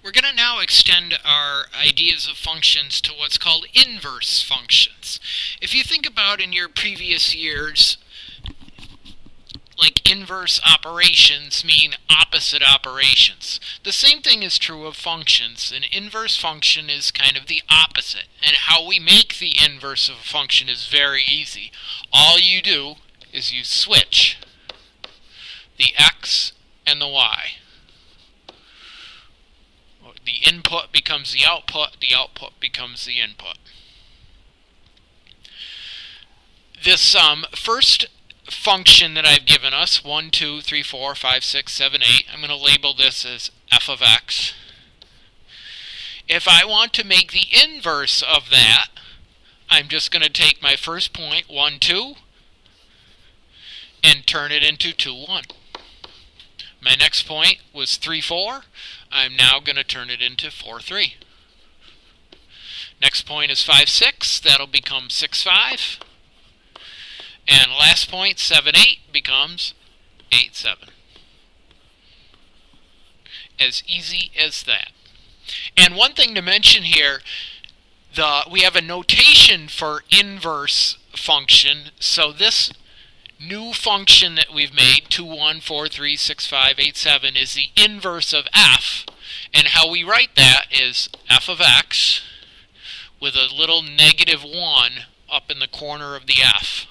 We're going to now extend our ideas of functions to what's called inverse functions. If you think about in your previous years, like inverse operations mean opposite operations. The same thing is true of functions. An inverse function is kind of the opposite. And how we make the inverse of a function is very easy. All you do is you switch the x and the y. The input becomes the output becomes the input. This first function that I've given us, 1, 2, 3, 4, 5, 6, 7, 8, I'm going to label this as f of x. If I want to make the inverse of that, I'm just going to take my first point, 1, 2, and turn it into 2, 1. My next point was 3, 4. I'm now going to turn it into 4, 3. Next point is 5, 6. That'll become 6, 5. And last point, 7, 8, becomes 8, 7. As easy as that. And one thing to mention here, we have a notation for inverse function. So this new function that we've made, 2, 1, 4, 3, 6, 5, 8, 7, is the inverse of f. And how we write that is f of x with a little negative 1 up in the corner of the f.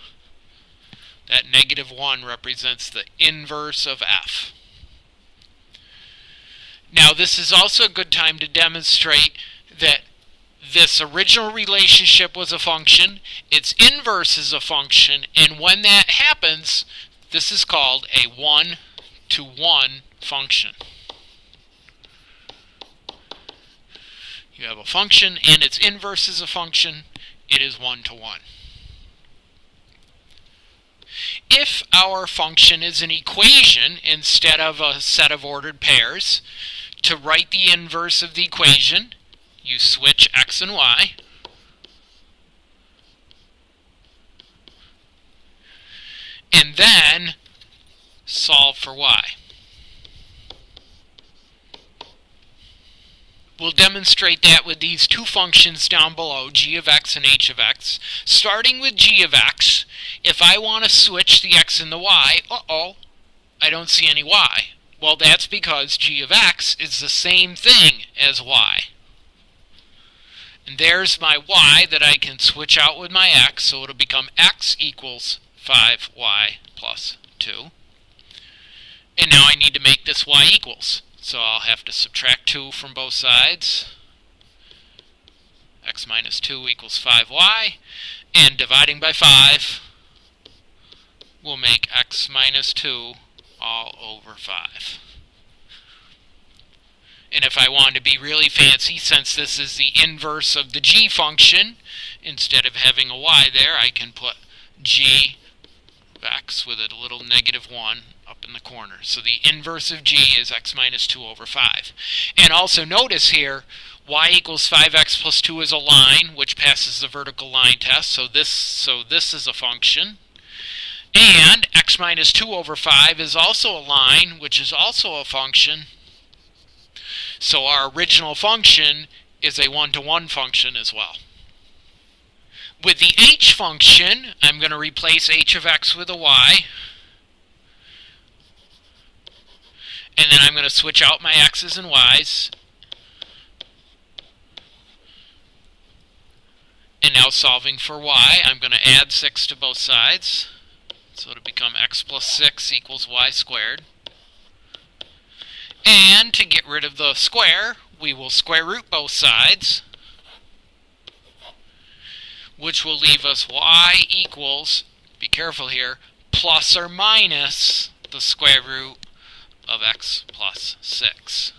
That negative 1 represents the inverse of f. Now this is also a good time to demonstrate that this original relationship was a function, its inverse is a function, and when that happens, this is called a one-to-one function. You have a function and its inverse is a function, it is one-to-one. If our function is an equation instead of a set of ordered pairs, to write the inverse of the equation, you switch x and y, and then solve for y. We'll demonstrate that with these two functions down below, g of x and h of x. Starting with g of x, if I want to switch the x and the y, I don't see any y. Well, that's because g of x is the same thing as y. And there's my y that I can switch out with my x, so it'll become x equals 5y plus 2. And now I need to make this y equals. So I'll have to subtract 2 from both sides. X minus 2 equals 5y. And dividing by 5 will make x minus 2 all over 5. And if I want to be really fancy, since this is the inverse of the g function, instead of having a y there, I can put g of x with a little negative 1 up in the corner. So the inverse of g is x minus 2 over 5. And also notice here, y equals 5x plus 2 is a line, which passes the vertical line test. So this is a function. And x minus 2 over 5 is also a line, which is also a function. So our original function is a one-to-one function as well. With the h function, I'm going to replace h of x with a y. And then I'm going to switch out my x's and y's. And now solving for y, I'm going to add 6 to both sides. So it'll become x plus 6 equals y squared. And to get rid of the square, we will square root both sides, which will leave us y equals, be careful here, plus or minus the square root of x plus 6.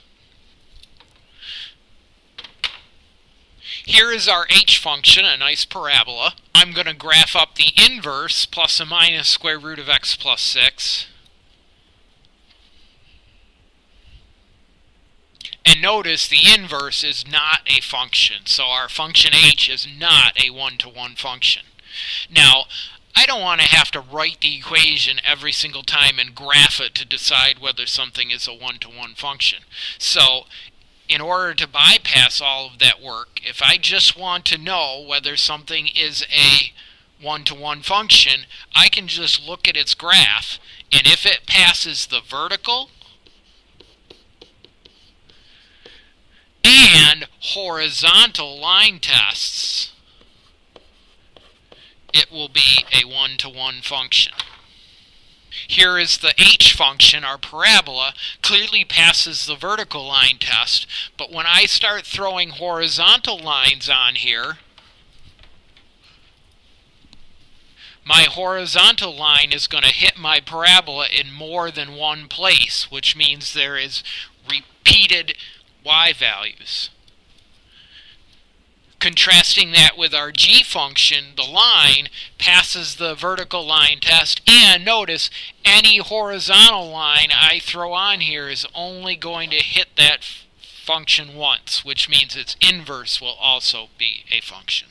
Here is our h function, a nice parabola. I'm going to graph up the inverse, plus or minus square root of x plus 6. And notice the inverse is not a function, so our function h is not a one-to-one function. Now, I don't want to have to write the equation every single time and graph it to decide whether something is a one-to-one function. So in order to bypass all of that work, if I just want to know whether something is a one-to-one function, I can just look at its graph, and if it passes the vertical and horizontal line tests, it will be a one-to-one function. Here is the h function, our parabola, clearly passes the vertical line test, but when I start throwing horizontal lines on here, my horizontal line is going to hit my parabola in more than one place, which means there is repeated y values. Contrasting that with our g function, the line passes the vertical line test, and notice any horizontal line I throw on here is only going to hit that function once, which means its inverse will also be a function.